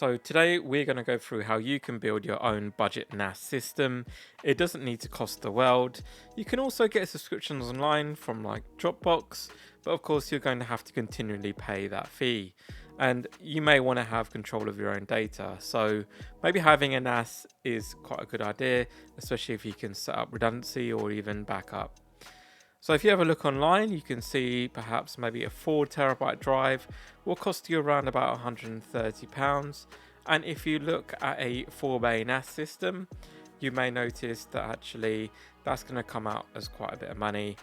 So today we're going to go through how you can build your own budget NAS system. It doesn't need to cost the world. You can also get subscriptions online from like Dropbox, but of course you're going to have to continually pay that fee. And you may want to have control of your own data. So maybe having a NAS is quite a good idea, especially if you can set up redundancy or even backup. So if you have a look online, you can see perhaps maybe a 4 terabyte drive will cost you around about £130. And if you look at a 4-bay NAS system, you may notice that actually that's going to come out as quite a bit of money,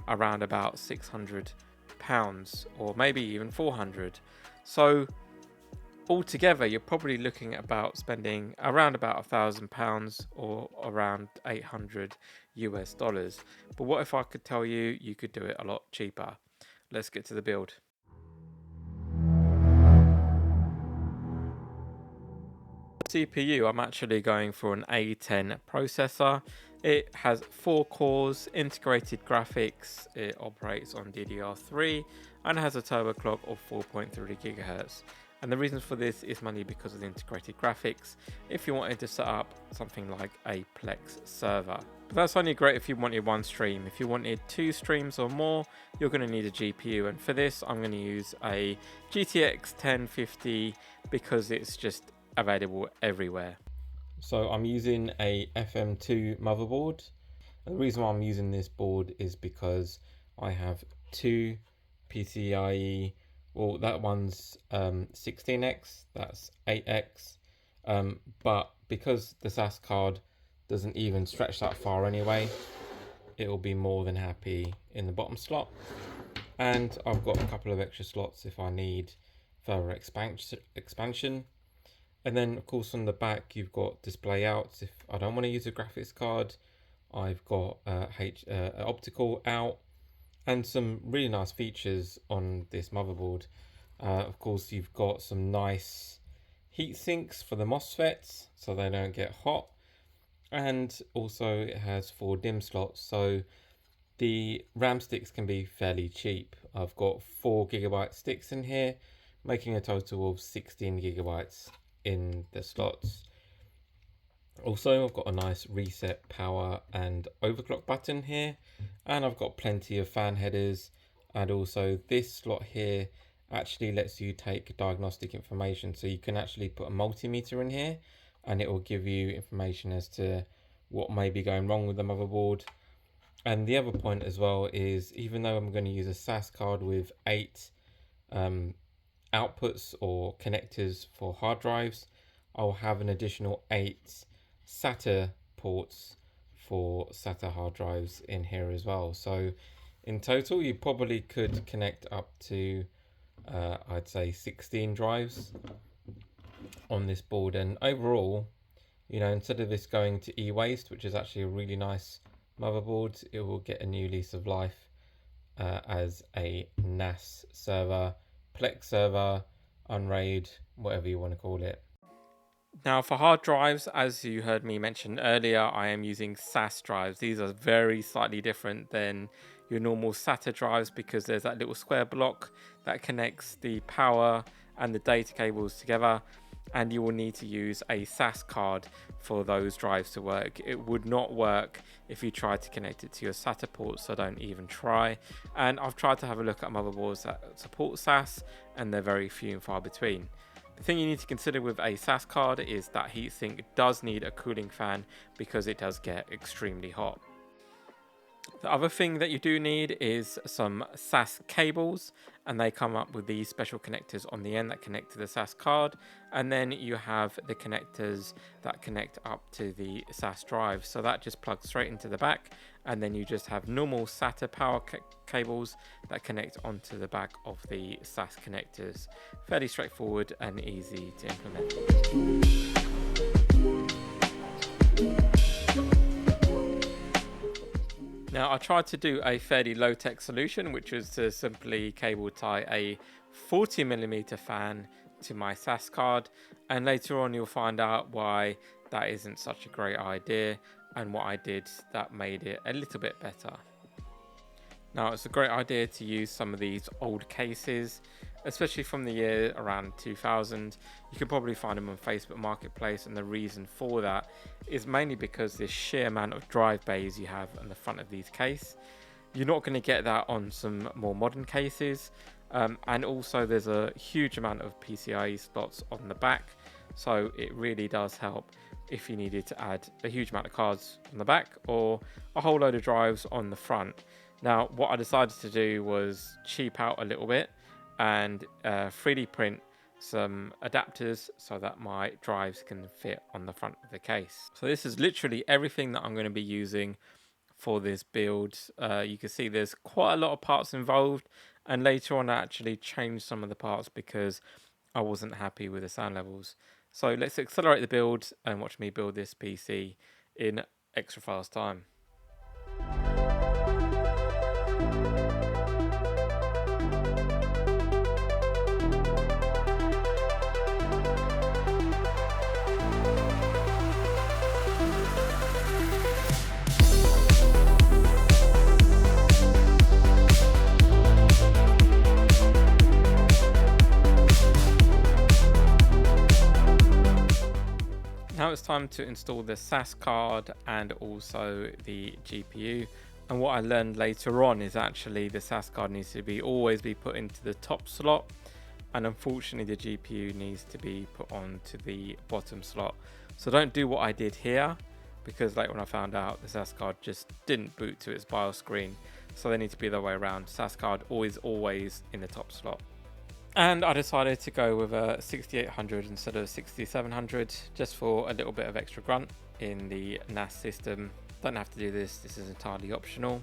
around about £600 or maybe even 400. So altogether, you're probably looking at about spending around about £1,000 or around 800 US dollars. But what if I could tell you you could do it a lot cheaper? Let's get to the build. CPU, I'm actually going for an A10 processor. It has 4 cores, integrated graphics, it operates on DDR3 and has a turbo clock of 4.3 GHz. And the reason for this is mainly because of the integrated graphics if you wanted to set up something like a Plex server. But that's only great if you wanted one stream. If you wanted 2 streams or more, you're going to need a GPU, and for this I'm going to use a GTX 1050 because it's just available everywhere. So I'm using a FM2 motherboard. And the reason why I'm using this board is because I have 2 PCIe. Well, that one's 16x, that's 8x, but because the SAS card doesn't even stretch that far anyway, it will be more than happy in the bottom slot. And I've got a couple of extra slots if I need further expansion. And then of course on the back you've got display outs. If I don't want to use a graphics card, I've got optical out. And some really nice features on this motherboard. Of course, you've got some nice heat sinks for the MOSFETs so they don't get hot. And also it has 4 DIMM slots, so the RAM sticks can be fairly cheap. I've got 4 GB sticks in here, making a total of 16 GB in the slots. Also, I've got a nice reset power and overclock button here, and I've got plenty of fan headers, and also this slot here actually lets you take diagnostic information, so you can actually put a multimeter in here and it will give you information as to what may be going wrong with the motherboard. And the other point as well is, even though I'm going to use a SAS card with 8 outputs or connectors for hard drives, I'll have an additional 8 SATA ports for SATA hard drives in here as well. So in total you probably could connect up to I'd say 16 drives on this board. And overall, you know, instead of this going to e-waste, which is actually a really nice motherboard, it will get a new lease of life as a NAS server, Plex server, Unraid, whatever you want to call it. Now for hard drives, as you heard me mention earlier, I am using SAS drives. These are very slightly different than your normal SATA drives because there's that little square block that connects the power and the data cables together, and you will need to use a SAS card for those drives to work. It would not work if you tried to connect it to your SATA port, so don't even try. And I've tried to have a look at motherboards that support SAS, and they're very few and far between. The thing you need to consider with a SAS card is that heatsink does need a cooling fan because it does get extremely hot. The other thing that you do need is some SAS cables, and they come up with these special connectors on the end that connect to the SAS card, and then you have the connectors that connect up to the SAS drive, so that just plugs straight into the back, and then you just have normal SATA power cables that connect onto the back of the SAS connectors. Fairly straightforward and easy to implement. Now I tried to do a fairly low-tech solution, which was to simply cable tie a 40mm fan to my SAS card, and later on you'll find out why that isn't such a great idea and what I did that made it a little bit better. Now it's a great idea to use some of these old cases especially from the year around 2000. You can probably find them on Facebook Marketplace, and the reason for that is mainly because this sheer amount of drive bays you have on the front of these cases. You're not going to get that on some more modern cases, and also there's a huge amount of PCIe slots on the back, so it really does help if you needed to add a huge amount of cards on the back or a whole load of drives on the front. Now, what I decided to do was cheap out a little bit and 3D print some adapters so that my drives can fit on the front of the case. So this is literally everything that I'm going to be using for this build. You can see there's quite a lot of parts involved, and later on I actually changed some of the parts because I wasn't happy with the sound levels. So let's accelerate the build and watch me build this PC in extra fast time. Now it's time to install the SAS card and also the GPU. And what I learned later on is actually the SAS card needs to always be put into the top slot, and unfortunately the GPU needs to be put onto the bottom slot. So don't do what I did here, because later when I found out the SAS card just didn't boot to its BIOS screen. So they need to be the other way around. SAS card always in the top slot. And I decided to go with a 6800 instead of 6700, just for a little bit of extra grunt in the NAS system. Don't have to do this, this is entirely optional.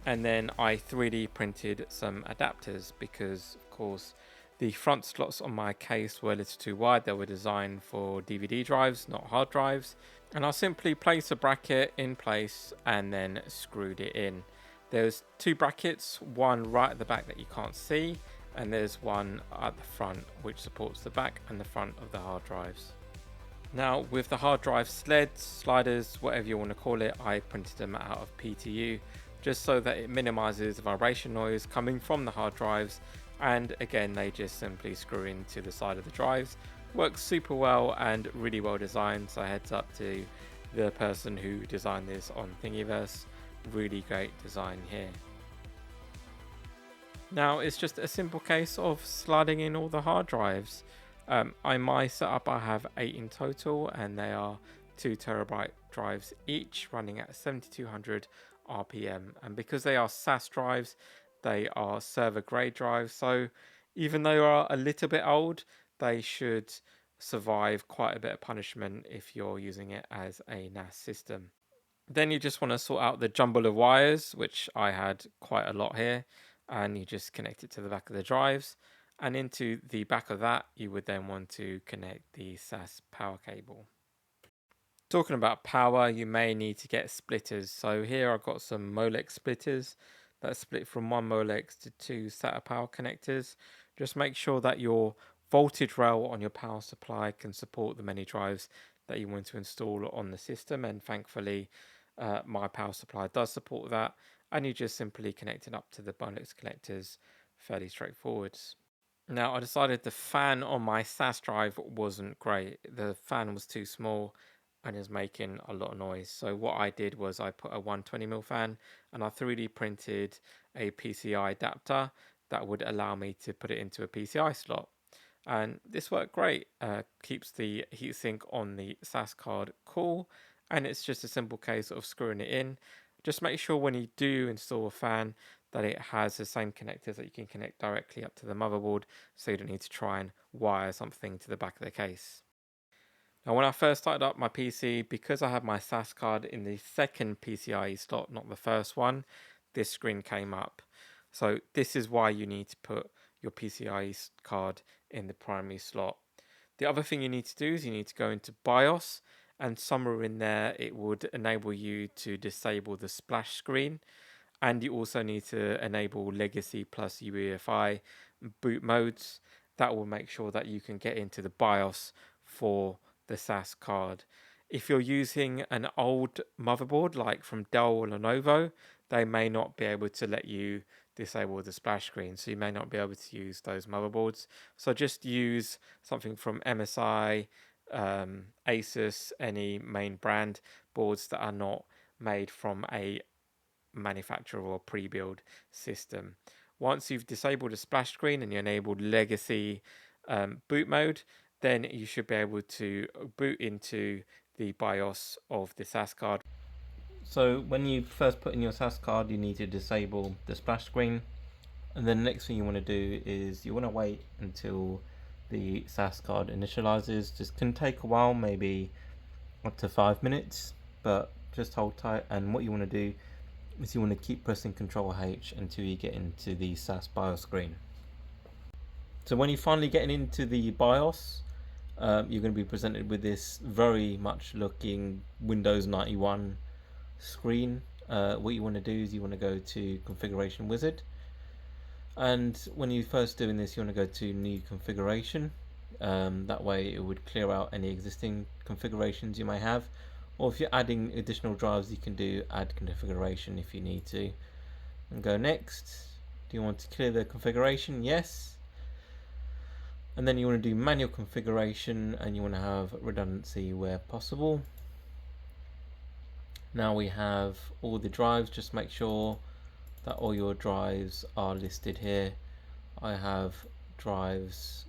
And then I 3D printed some adapters because, of course, the front slots on my case were a little too wide. They were designed for DVD drives, not hard drives. And I simply placed a bracket in place and then screwed it in. There's two brackets, one right at the back that you can't see, and there's one at the front which supports the back and the front of the hard drives. Now with the hard drive sleds, sliders, whatever you want to call it, I printed them out of PTU just so that it minimizes vibration noise coming from the hard drives, and again they just simply screw into the side of the drives. Works super well and really well designed, so heads up to the person who designed this on Thingiverse. Really great design here. Now it's just a simple case of sliding in all the hard drives. On my setup I have 8 in total, and they are 2 terabyte drives each, running at 7200 RPM. And because they are SAS drives, they are server grade drives, so even though they are a little bit old, they should survive quite a bit of punishment if you're using it as a NAS system. Then you just want to sort out the jumble of wires, which I had quite a lot here, and you just connect it to the back of the drives, and into the back of that you would then want to connect the SAS power cable. Talking about power, you may need to get splitters. So here I've got some Molex splitters that split from 1 Molex to 2 SATA power connectors. Just make sure that your voltage rail on your power supply can support the many drives that you want to install on the system, and thankfully my power supply does support that, and you just simply connect it up to the Molex connectors. Fairly straightforward. Now I decided the fan on my SAS drive wasn't great. The fan was too small and is making a lot of noise. So what I did was I put a 120mm fan, and I 3D printed a PCI adapter that would allow me to put it into a PCI slot. And this worked great. Keeps the heatsink on the SAS card cool, and it's just a simple case of screwing it in. Just make sure when you do install a fan that it has the same connectors that you can connect directly up to the motherboard, so you don't need to try and wire something to the back of the case. Now when I first started up my PC, because I had my SAS card in the second PCIe slot, not the first one, this screen came up. So this is why you need to put your PCIe card in the primary slot. The other thing you need to do is you need to go into BIOS, and somewhere in there it would enable you to disable the splash screen, and you also need to enable legacy plus UEFI boot modes. That will make sure that you can get into the BIOS for the SAS card. If you're using an old motherboard like from Dell or Lenovo, they may not be able to let you disable the splash screen, so you may not be able to use those motherboards. So just use something from MSI, Asus, any main brand boards that are not made from a manufacturer or pre-build system. Once you've disabled a splash screen and you enabled legacy boot mode, then you should be able to boot into the BIOS of the SAS card. So when you first put in your SAS card, you need to disable the splash screen, and then the next thing you want to do is you want to wait until the SAS card initializes. This can take a while, maybe up to 5 minutes, but just hold tight. And what you want to do is you want to keep pressing Ctrl H until you get into the SAS BIOS screen. So when you finally get into the BIOS, you're going to be presented with this very much looking Windows 91 screen. What you want to do is you want to go to Configuration Wizard, and when you're first doing this, you want to go to New Configuration. That way it would clear out any existing configurations you may have, or if you're adding additional drives, you can do Add Configuration if you need to, and go Next. Do you want to clear the configuration? Yes. And then you want to do Manual Configuration, and you want to have redundancy where possible. Now we have all the drives. Just make sure that all your drives are listed here. I have drives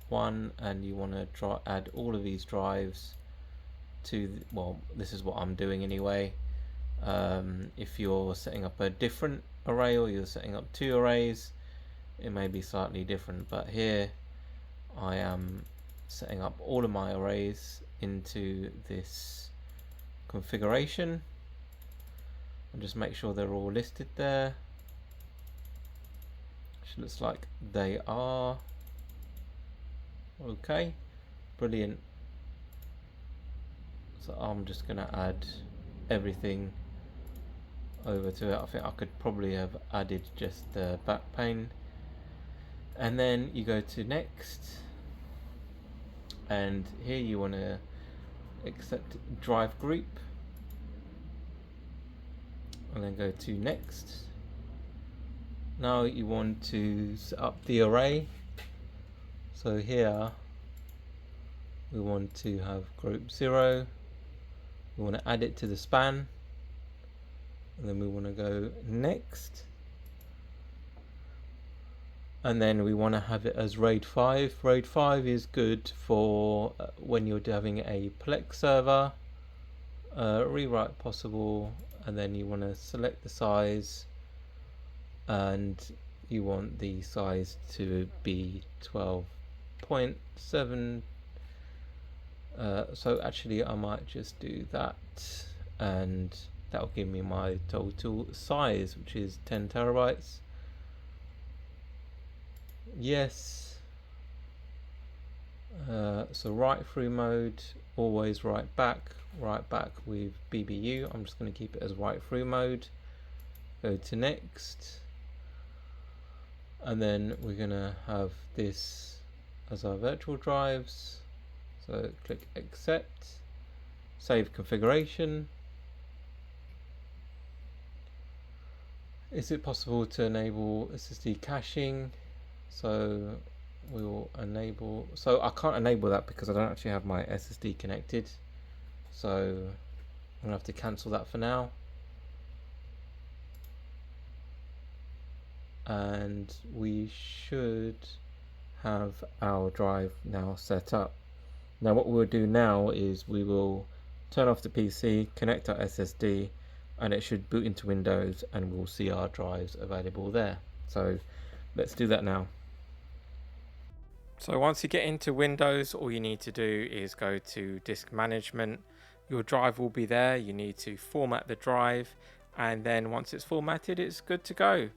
1, and you want to add all of these drives to well, this is what I'm doing anyway. If you're setting up a different array, or you're setting up 2 arrays, it may be slightly different, but here I am setting up all of my arrays into this configuration, and just make sure they're all listed there, which looks like they are. Okay, brilliant. So I'm just going to add everything over to it. I think I could probably have added just the back pane, and then you go to Next, and here you want to accept drive group, and then go to Next. Now you want to set up the array. So here we want to have group 0. We want to add it to the span, and then we want to go Next, and then we want to have it as RAID 5. RAID 5 is good for when you're having a Plex server. Rewrite possible, and then you want to select the size, and you want the size to be 12.7. So actually I might just do that, and that'll give me my total size, which is 10 terabytes. Yes. So write through mode, always write back with BBU. I'm just going to keep it as write through mode. Go to Next, and then we're going to have this as our virtual drives. So click Accept, save configuration. Is it possible to enable SSD caching? So we will enable, so I can't enable that because I don't actually have my SSD connected, so I'm gonna have to cancel that for now. And we should have our drive now set up. Now what we'll do now is we will turn off the PC, connect our SSD, and it should boot into Windows, and we'll see our drives available there. So let's do that now. So once you get into Windows, all you need to do is go to Disk Management. Your drive will be there. You need to format the drive, and then once it's formatted, it's good to go.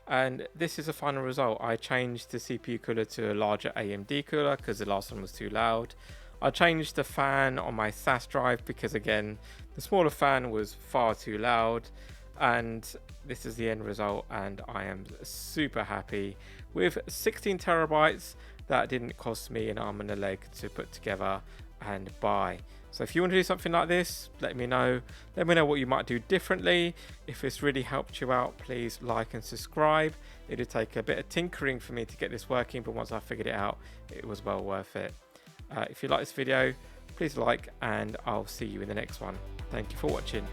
And this is a final result. I changed the CPU cooler to a larger AMD cooler because the last one was too loud. I changed the fan on my SAS drive because, again, the smaller fan was far too loud. And this is the end result, and I am super happy with 16 terabytes. That didn't cost me an arm and a leg to put together, and buy. So if you want to do something like this, let me know. Let me know what you might do differently. If this really helped you out, please like and subscribe. It did take a bit of tinkering for me to get this working, but once I figured it out, it was well worth it. If you like this video, please like, and I'll see you in the next one. Thank you for watching.